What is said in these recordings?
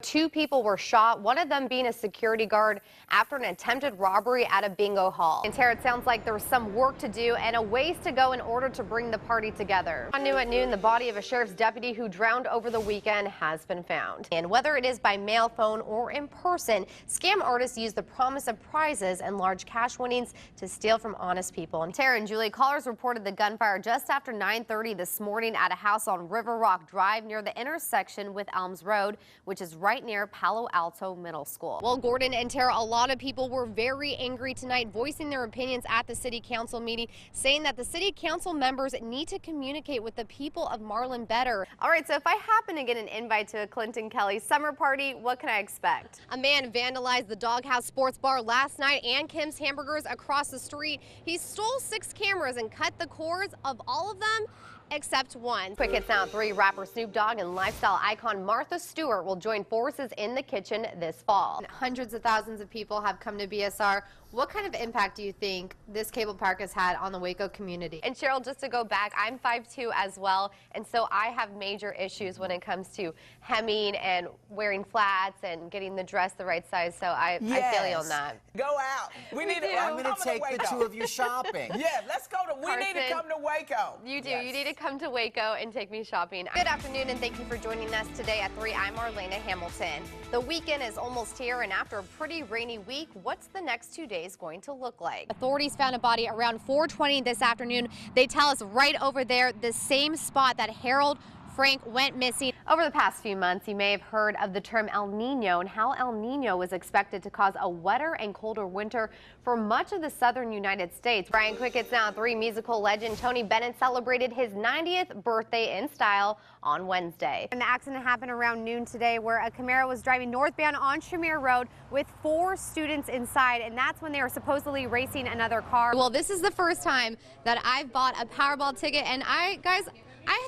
2 people were shot, one of them being a security guard after an attempted robbery at a bingo hall. And Tara, it sounds like there's some work to do and a ways to go in order to bring the party together. On New at Noon, the body of a sheriff's deputy who drowned over the weekend has been found. And whether it is by mail, phone, or in person, scam artists use the promise of prizes and large cash winnings to steal from honest people. And Tara and Julie, callers reported the gunfire just after 9:30 this morning at a house on River Rock Drive near the intersection with Elms Road, which is right near Palo Alto Middle School. Well, Gordon and Tara, a lot of people were very angry tonight, voicing their opinions at the city council meeting, saying that the city council members need to communicate with the people of Marlin better. All right, so if I happen to get an invite to a Clinton Kelly summer party, what can I expect? A man vandalized the Doghouse Sports Bar last night and Kim's Hamburgers across the street. He stole 6 cameras and cut the cords of all of them except one. Quick hits now at 3. Rapper Snoop Dogg and lifestyle icon Martha Stewart will join forces in the kitchen this fall. Hundreds of thousands of people have come to BSR. What kind of impact do you think this cable park has had on the Waco community? And Cheryl, just to go back, I'm 5'2" as well, and so I have major issues when it comes to hemming and wearing flats and getting the dress the right size, so I feel you on that. Go out. I'm going to take the 2 of you shopping. Yeah, let's go to, we need to come to Waco. You do. Yes. You need to come to Waco and take me shopping. Good afternoon, and thank you for joining us today at 3. I'm Marlenahamilton. The weekend is almost here, and after a pretty rainy week, what's the next 2 days going to look like? Authorities found a body around 4:20 this afternoon. They tell us right over there, the same spot that Harold Frank went missing. Over the past few months, you may have heard of the term El Nino and how El Nino was expected to cause a wetter and colder winter for much of the southern United States. Brian, quick hits now. 3. Musical legend Tony Bennett celebrated his 90th birthday in style on Wednesday. An accident happened around noon today where a Camaro was driving northbound on Shamir Road with 4 students inside, and that's when they were supposedly racing another car. Well, this is the first time that I've bought a Powerball ticket, and I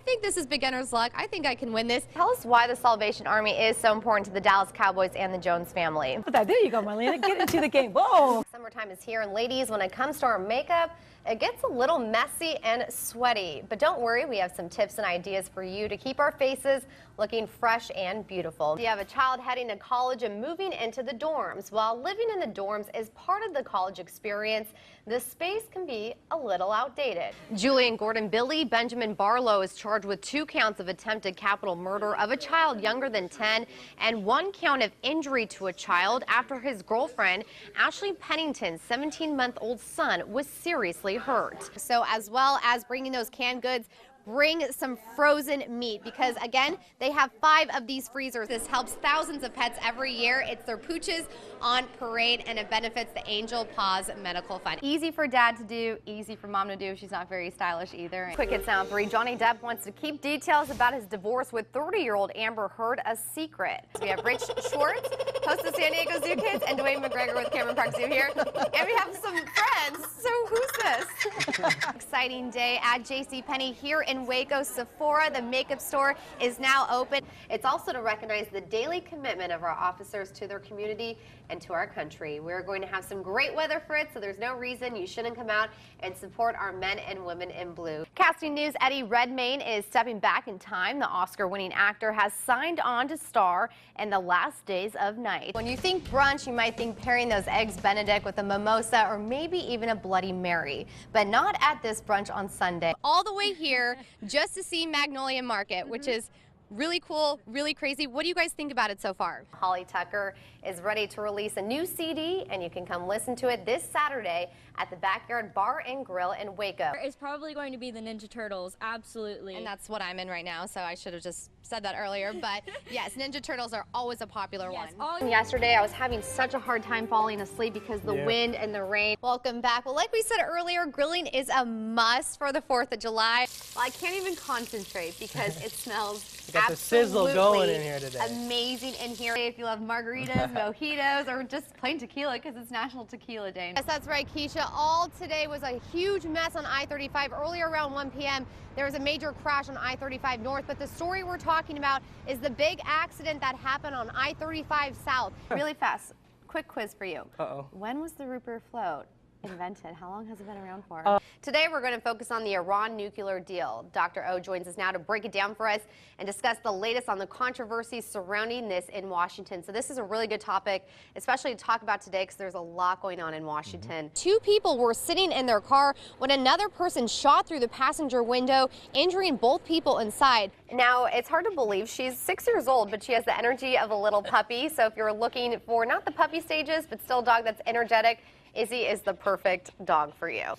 think this is beginner's luck. I think I can win this. Tell us why the Salvation Army is so important to the Dallas Cowboys and the Jones family. There you go, Marlena. Get into the game. Whoa! Summertime is here, and ladies, when it comes to our makeup, it gets a little messy and sweaty. But don't worry, we have some tips and ideas for you to keep our faces looking fresh and beautiful. If you have a child heading to college and moving into the dorms, while living in the dorms is part of the college experience, the space can be a little outdated. Julian Gordon Billy Benjamin Barlow is charged with 2 counts of attempted capital murder of a child younger than 10 and 1 count of injury to a child after his girlfriend, Ashley Pennington's 17-month-old son, was seriously hurt. So as well as bringing those canned goods, bring some frozen meat because, again, they have 5 of these freezers. This helps thousands of pets every year. It's their pooches on parade, and it benefits the Angel Paws Medical Fund. Easy for dad to do, easy for mom to do. She's not very stylish either. Quick hits now 3. Johnny Depp wants to keep details about his divorce with 30-year-old Amber Heard a secret. We have Rich Schwartz, host of San Diego Zoo Kids, and Dwayne McGregor with Cameron Park Zoo here. And we have some friends. So who's this? Exciting day at JCPenney here in Waco. Sephora, the makeup store, is now open. It's also to recognize the daily commitment of our officers to their community and to our country. We're going to have some great weather for it, so there's no reason you shouldn't come out and support our men and women in blue. Casting news, Eddie Redmayne is stepping back in time. The Oscar-winning actor has signed on to star in The Last Days of Night. When you think brunch, you might think pairing those eggs Benedict with a mimosa or maybe even a Bloody Mary, but not at this brunch on Sunday. All the way here just to see Magnolia Market, which is really cool, really crazy. What do you guys think about it so far? Holly Tucker is ready to release a new CD, and you can come listen to it this Saturday at the Backyard Bar and Grill in Waco. It's probably going to be the Ninja Turtles, absolutely. And that's what I'm in right now, so I should have just said that earlier. But yes, Ninja Turtles are always a popular one. Yesterday, I was having such a hard time falling asleep because the wind and the rain. Welcome back. Well, like we said earlier, grilling is a must for the 4th of July. Well, I can't even concentrate because it smells got the sizzle going in here today. Amazing in here. If you love margaritas, mojitos, or just plain tequila because it's National Tequila Day. Yes, that's right, Keisha. All today was a huge mess on I-35. Earlier around 1 p.m., there was a major crash on I-35 North, but the story we're talking about is the big accident that happened on I-35 South. Really fast, quick quiz for you. Uh-oh. When was the Rupert float? invented? How long has it been around for? Today we're going to focus on the Iran nuclear deal. Dr. O joins us now to break it down for us and discuss the latest on the controversies surrounding this in Washington. So this is a really good topic, especially to talk about today because there's a lot going on in Washington. Two people were sitting in their car when another person shot through the passenger window, injuring both people inside. Now, it's hard to believe she's 6 years old, but she has the energy of a little puppy. So if you're looking for not the puppy stages, but still a dog that's energetic, Izzy is the perfect dog for you.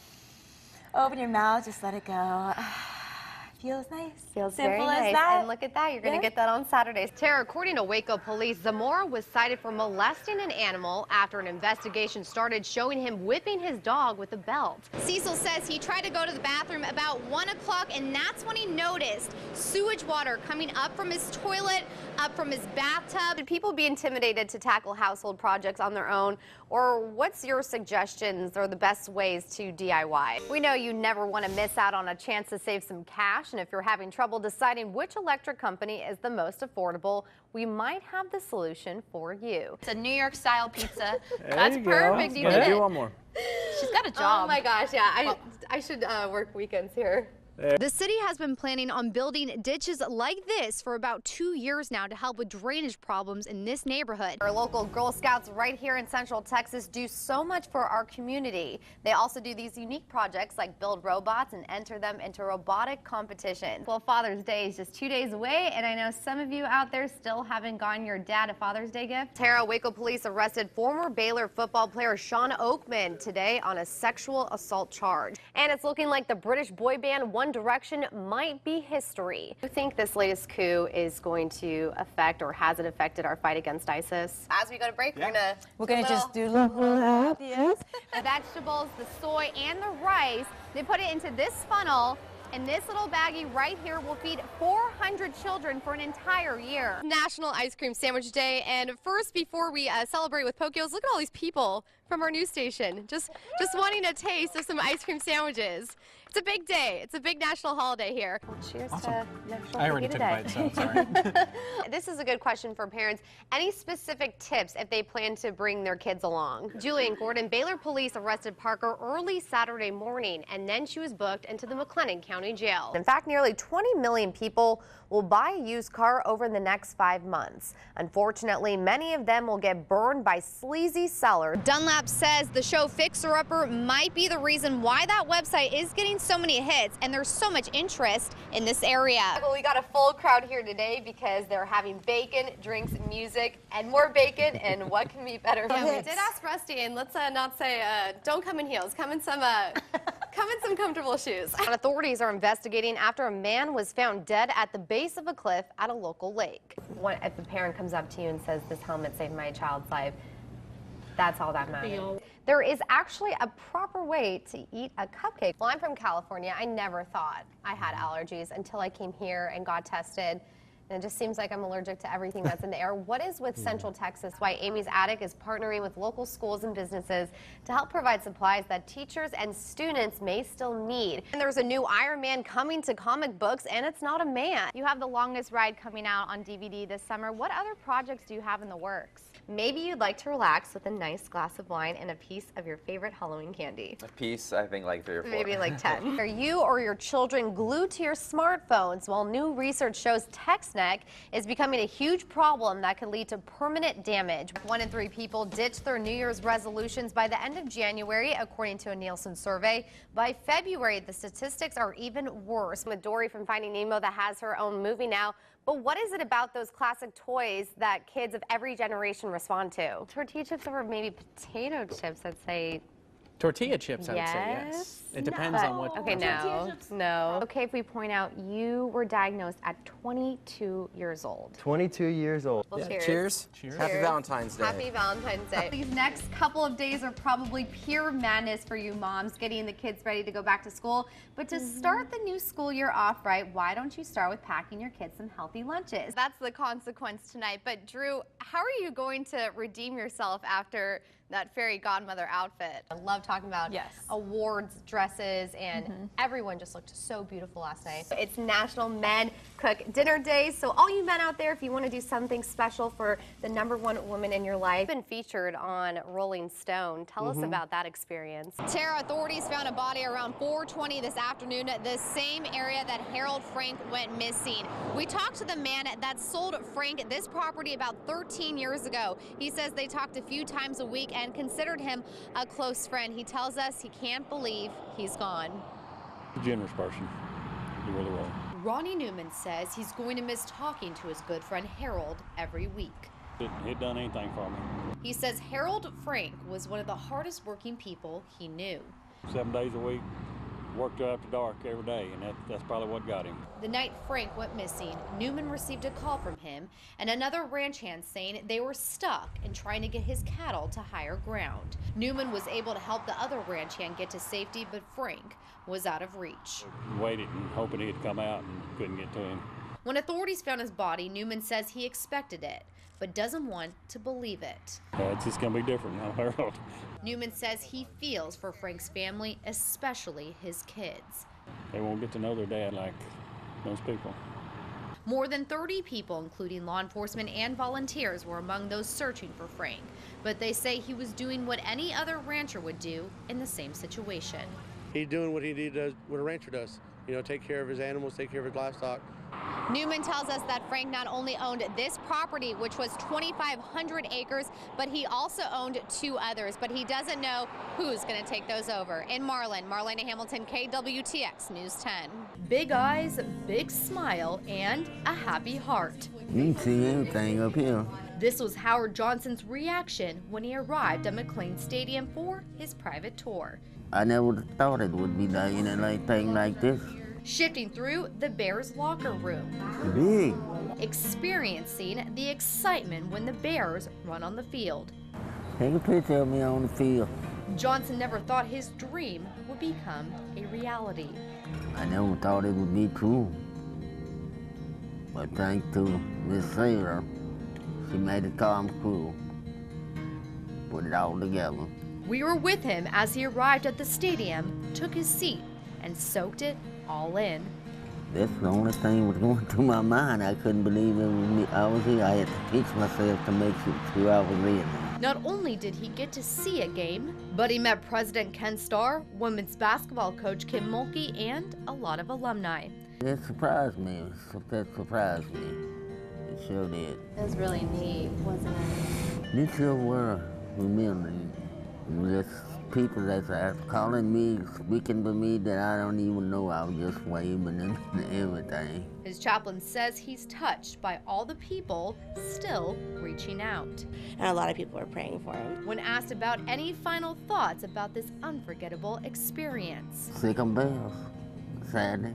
Open your mouth, just let it go. Feels nice. Feels Simple very as nice. that. And look at that, you're going to get that on Saturdays. Tara, according to Waco police, Zamora was cited for molesting an animal after an investigation started showing him whipping his dog with a belt. Cecil says he tried to go to the bathroom about 1 o'clock, and that's when he noticed sewage water coming up from his toilet, up from his bathtub. Should people be intimidated to tackle household projects on their own? Or what's your suggestions or the best ways to DIY? We know you never want to miss out on a chance to save some cash. And if you're having trouble deciding which electric company is the most affordable, we might have the solution for you. It's a New York style pizza. That's perfect. You did it. Do one more. She's got a job. Oh my gosh, yeah. I should work weekends here. The city has been planning on building ditches like this for about 2 years now to help with drainage problems in this neighborhood. Our local Girl Scouts right here in Central Texas do so much for our community. They also do these unique projects like build robots and enter them into robotic competitions. Well, Father's Day is just 2 days away, and I know some of you out there still haven't gotten your dad a Father's Day gift. Tara, Waco police arrested former Baylor football player Sean Oakman today on a sexual assault charge. And it's looking like the British boy band One Direction might be history. Do you think this latest coup is going to affect, or has it affected, our fight against ISIS? As we go to break, we're gonna just do little the vegetables, the soy, and the rice. They put it into this funnel, and this little baggie right here will feed 400 children for an entire year. National Ice Cream Sandwich Day, and first, before we celebrate with Pokios, look at all these people from our news station just wanting a taste of some ice cream sandwiches. It's a big day. It's a big national holiday here. Well, cheers to National I already took a bite, so I'm sorry. This is a good question for parents. Any specific tips if they plan to bring their kids along? Julian Gordon, Baylor police arrested Parker early Saturday morning, and then she was booked into the McLennan County Jail. In fact, nearly 20 million people will buy a used car over the next 5 months. Unfortunately, many of them will get burned by sleazy sellers. Dunlap says the show Fixer Upper might be the reason why that website is getting so many hits and there's so much interest in this area. Well, we got a full crowd here today because they're having bacon, drinks, music, and more bacon, and what can be better? Yeah, we did ask Rusty, and let's not say don't come in heels, come in some comfortable shoes. Authorities are investigating after a man was found dead at the base of a cliff at a local lake. If a parent comes up to you and says, "This helmet saved my child's life," that's all that matters. There is actually a proper way to eat a cupcake. Well, I'm from California. I never thought I had allergies until I came here and got tested. And it just seems like I'm allergic to everything that's in the air. What is with Central Texas? Why Amy's Attic is partnering with local schools and businesses to help provide supplies that teachers and students may still need. And there's a new Iron Man coming to comic books, and it's not a man. You have The Longest Ride coming out on DVD this summer. What other projects do you have in the works? Maybe you'd like to relax with a nice glass of wine and a piece of your favorite Halloween candy. A piece, I think like 3 or 4. Maybe like 10. Are you or your children glued to your smartphones? Well, new research shows text neck is becoming a huge problem that could lead to permanent damage. 1 in 3 people ditch their New Year's resolutions by the end of January, according to a Nielsen survey. By February, the statistics are even worse. With Dory from Finding Nemo that has her own movie now. But what is it about those classic toys that kids of every generation respond to? Tortilla chips or maybe potato chips, I'd say. Tortilla chips, I would say, yes. It depends on what. Okay, no. Okay, if we point out you were diagnosed at 22 years old. 22 years old. Well, Yeah. cheers. Cheers. Happy Valentine's Day. Happy Valentine's Day. These next couple of days are probably pure madness for you moms, getting the kids ready to go back to school. But to start the new school year off right, why don't you start with packing your kids some healthy lunches? That's the consequence tonight. But Drew, how are you going to redeem yourself after That fairy godmother outfit. I love talking about awards, dresses, and everyone just looked so beautiful last night. It's National Men Cook Dinner Day, so all you men out there, if you want to do something special for the #1 woman in your life, been featured on Rolling Stone. Tell us about that experience. Tara, authorities found a body around 4:20 this afternoon at the same area that Harold Frank went missing. We talked to the man that sold Frank this property about 13 years ago. He says they talked a few times a week and considered him a close friend. He tells us he can't believe he's gone. A generous person. He really was. Ronnie Newman says he's going to miss talking to his good friend Harold every week. He'd done anything for me. He says Harold Frank was one of the hardest working people he knew. 7 days a week, worked till after dark every day, and that's probably what got him. The night Frank went missing, Newman received a call from him and another ranch hand saying they were stuck and trying to get his cattle to higher ground. Newman was able to help the other ranch hand get to safety, but Frank was out of reach. Waited and hoping he'd come out and couldn't get to him. When authorities found his body, Newman says he expected it, but doesn't want to believe it. It's just going to be different now, Harold. Newman says he feels for Frank's family, especially his kids. They won't get to know their dad like most people. More than 30 people, including law enforcement and volunteers, were among those searching for Frank. But they say he was doing what any other rancher would do in the same situation. He's doing what he does, what a rancher does. You know, take care of his animals, take care of his livestock. Newman tells us that Frank not only owned this property, which was 2,500 acres, but he also owned 2 others. But he doesn't know who's going to take those over. In Marlin, Marlenahamilton, KWTX News 10. Big eyes, big smile, and a happy heart. You can see anything up here. This was Howard Johnson's reaction when he arrived at McLean Stadium for his private tour. I never thought it would be like anything like this. Shifting through the Bears locker room. Big. Experiencing the excitement when the Bears run on the field. Take a picture of me on the field. Johnson never thought his dream would become a reality. I never thought it would be true. But thanks to Miss Sarah, she made it come true. Put it all together. We were with him as he arrived at the stadium, took his seat, and soaked it all in. That's the only thing was going through my mind. I couldn't believe it was me. I was here. I had to teach myself to make it 2 hours in. Not only did he get to see a game, but he met President Ken Starr, women's basketball coach Kim Mulkey, and a lot of alumni. It surprised me. That surprised me. It sure did. It was really neat, wasn't it? This sure were remembering. Just people that's calling me, speaking to me that I don't even know. I was just waving and everything. His chaplain says he's touched by all the people still reaching out. And a lot of people are praying for him. When asked about any final thoughts about this unforgettable experience. Sick of bells, sadly.